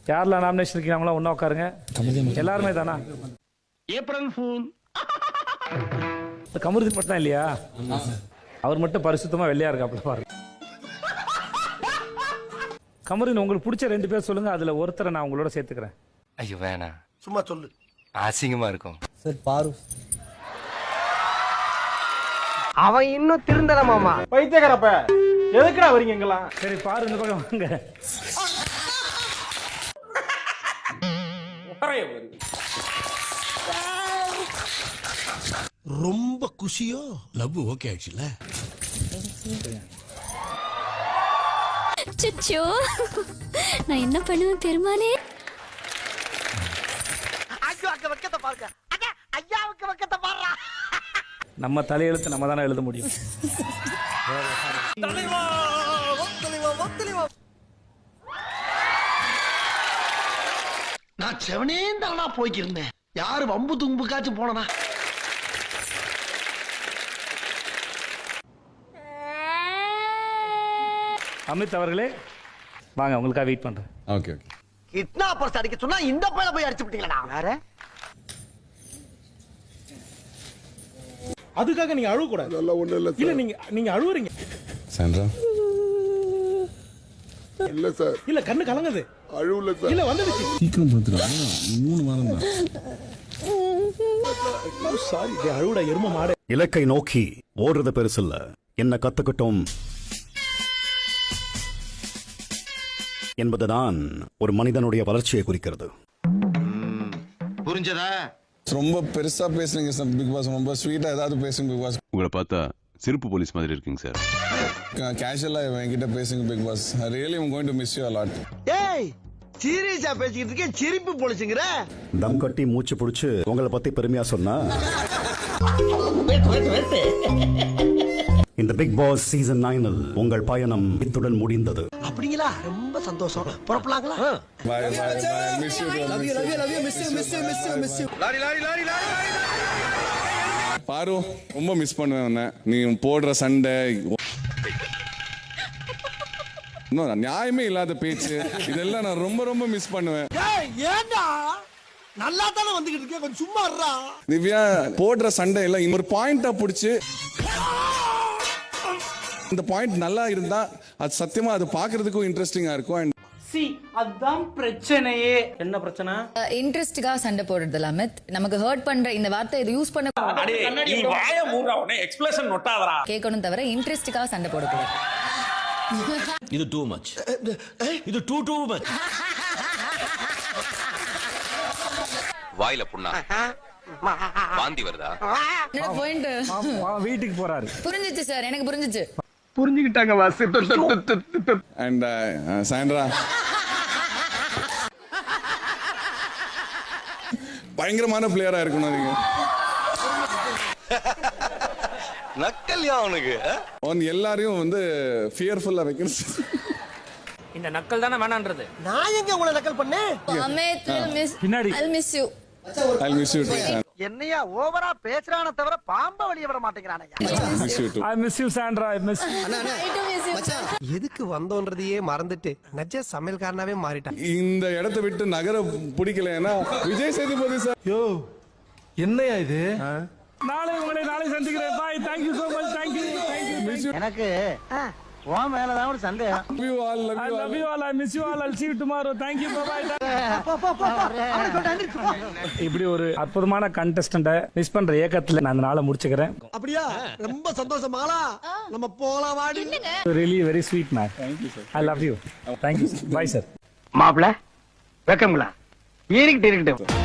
யாரெல்லாம் நாமினேஷன் இருக்கீங்களா ஒன்றா உட்காருங்க. எல்லாருமே தானா? April fool. கமருதீன் மட்டும் தான் இல்லையா? அவர் மட்டும் பரிசுத்தமா வெள்ளையா இருக்காப்ல பாருங்க. கமருதீன் உங்களுக்கு பிடிச்ச 2 பேர் சொல்லுங்க, அதுல ஒருத்தரை நான் உங்களோட சேர்த்துக்கிறேன். ஐயோ வேணாம், சும்மா சொல்லு. அசிங்கமா இருக்கும் சார். பாரு அவன் இன்னும் திருந்தல மாமா. பைத்தியக்காரப்ப எதுக்குடா வரீங்க எங்கெல்லாம்? சரி பாரு, இந்த பக்கம் வாங்க. ரொம்ப குஷியோ? லவ் ஓகே ஆச்சுல? சுச்சோ, நான் என்ன பண்ணுவேன் பெருமானே? நம்ம தலையெழுத்து நம்ம தானே எழுத முடியும். நான் செவனே தானா போய்க்கிருந்தேன். யாரு வம்பு தும்புக்காச்சும் போனனா? அமித் அவர்களே வாங்க, உங்களுக்காக வெயிட் பண்றேன். Okay okay. கிட்னாப்பர்ஸ் அடிக்க சொன்னா இந்த பையல போய் அடிச்சு விட்டீங்களா? வேற அதுக்காக நீங்க அழுவ கூடாது. இல்ல நீங்க அழுவுறீங்க. சாண்ட்ரா இல்ல சார். இல்ல கண்ணு கலங்குது. அழுவல சார். இல்ல வந்துடுச்சு. சீக்கிரம் பாத்துடா. 3 வாரம் தான். சாரி, அழுவுடா எரும மாடு. இலக்கை நோக்கி ஓடுறது பெருசில்ல, என்ன கத்துக்கிட்டோம் என்பதுதான் ஒரு மனிதனுடைய வளர்ச்சியை குறிக்கிறது. புரிஞ்சதா? ரொம்ப பெருசா பேசுறீங்க சார் பிக் பாஸ். ரொம்ப ஸ்வீட்டா ஏதாவது பேசுங்க பிக் பாஸ். உங்களை பார்த்தா சிரிப்பு போலீஸ் மாதிரி இருக்கீங்க சார். கேஷுவலா என்கிட்ட பேசுங்க big boss. Really I am going to miss you a lot. ஏய், சீரியஸா பேசிக்கிட்டு இருக்கே, சிரிப்பு பொழிச்சுங்கற. தம் கட்டி மூச்சு புடிச்சு உங்களை பத்தி பெருமையா சொன்னா இந்த பிக் பாஸ் சீசன் 9 உங்கள் பயணம் இத்துடன் முடிந்தது. அப்படிங்களா? ரொம்ப சந்தோஷம். புறப்படலாங்களா? Bye bye bye. Miss you. Love you miss you. Lorry. பாரு, ரொம்ப மிஸ் பண்ணுவேன் உன்னை. நீ போடுற சண்டை, இன்னும் நியாயமே இல்லாத பேச்சு, இதெல்லாம் நான் ரொம்ப மிஸ் பண்ணுவேன். ஏண்டா நல்லா தானே வந்துகிட்டு இருக்கே, கொஞ்சம் சும்மா இருடா. திவ்யா போடுற சண்டை எல்லாம் இன்னொரு பாயிண்டா புடிச்சு, இந்த பாயிண்ட் நல்லா இருந்தா அது சத்தியமா அது பாக்குறதுக்கும் இன்ட்ரெஸ்டிங்கா இருக்கும். அதான் பிரச்சனையே. என்ன பிரச்சனை? இன்ட்ரெஸ்டிங்கா சண்டை போடுறது அமித். நமக்கு ஹர்ட் பண்ற இந்த வார்த்தை இது யூஸ் பண்ண கேட்கணும் தவிர இன்ட்ரெஸ்டிங்கா சண்டை போடக்கூடாது. இது டூ மச். இது டூ மச். வாயில புண்ணா வாந்தி வருதா? என்னோட பாயிண்ட் வீட்டுக்கு போறாரு. புரிஞ்சிச்சு சார், எனக்கு புரிஞ்சிச்சு. புரிஞ்சுக்கிட்டாங்க வாசி. அண்ட் சாண்ட்ரா பயங்கரமான பிளேயரா இருக்கணும் நீங்க. நக்கல்யா அவனுக்கு. அவன் எல்லாரையும் வந்து ஃபியர்ஃபுல்லா வைக்கணும். இந்த நக்கல் தானே வேணான்றது. நான் எங்க உங்களை நக்கல் பண்ணேன்? அமித் பின்னாடி. I'll miss you. I'll miss you too. என்னையா ஓவரா பேசுறானே தவிர பாம்ப வெளிய விட மாட்டேங்கறானயா. Miss you too. I miss you Sandra, I miss you. எதுக்கு வந்தோன்றதையே மறந்துட்டு நஜ சமையல்காரனாவே மாறிட்டான். இந்த இடத்தை விட்டு நகர பிடிக்கலன்னா விஜய் சேதுபதி சார். யோ என்னையா இது? நாளை சந்திக்கிறேன். Bye. Thank you so much. Thank you. எனக்கு உன் மேல தான் ஒரு சந்தேகம். Love you all. I love you all. I miss you all. I'll see you tomorrow. Thank you. Bye. இப்படி ஒரு அற்புதமான கண்டெஸ்டன்ட மிஸ் பண்ற ஏக்கத்துல நான் அந்த நாளை முடிச்சுக்கிறேன். அப்படியா? ரொம்ப சந்தோஷமாலா. நம்ம போலாம் வாடி. Really very sweet man. Thank you sir. I love you. Thank you. Bye sir. மாப்ள வெக்கம்ங்களா? ஏறிக்கிட்டு இருக்கட்டும்.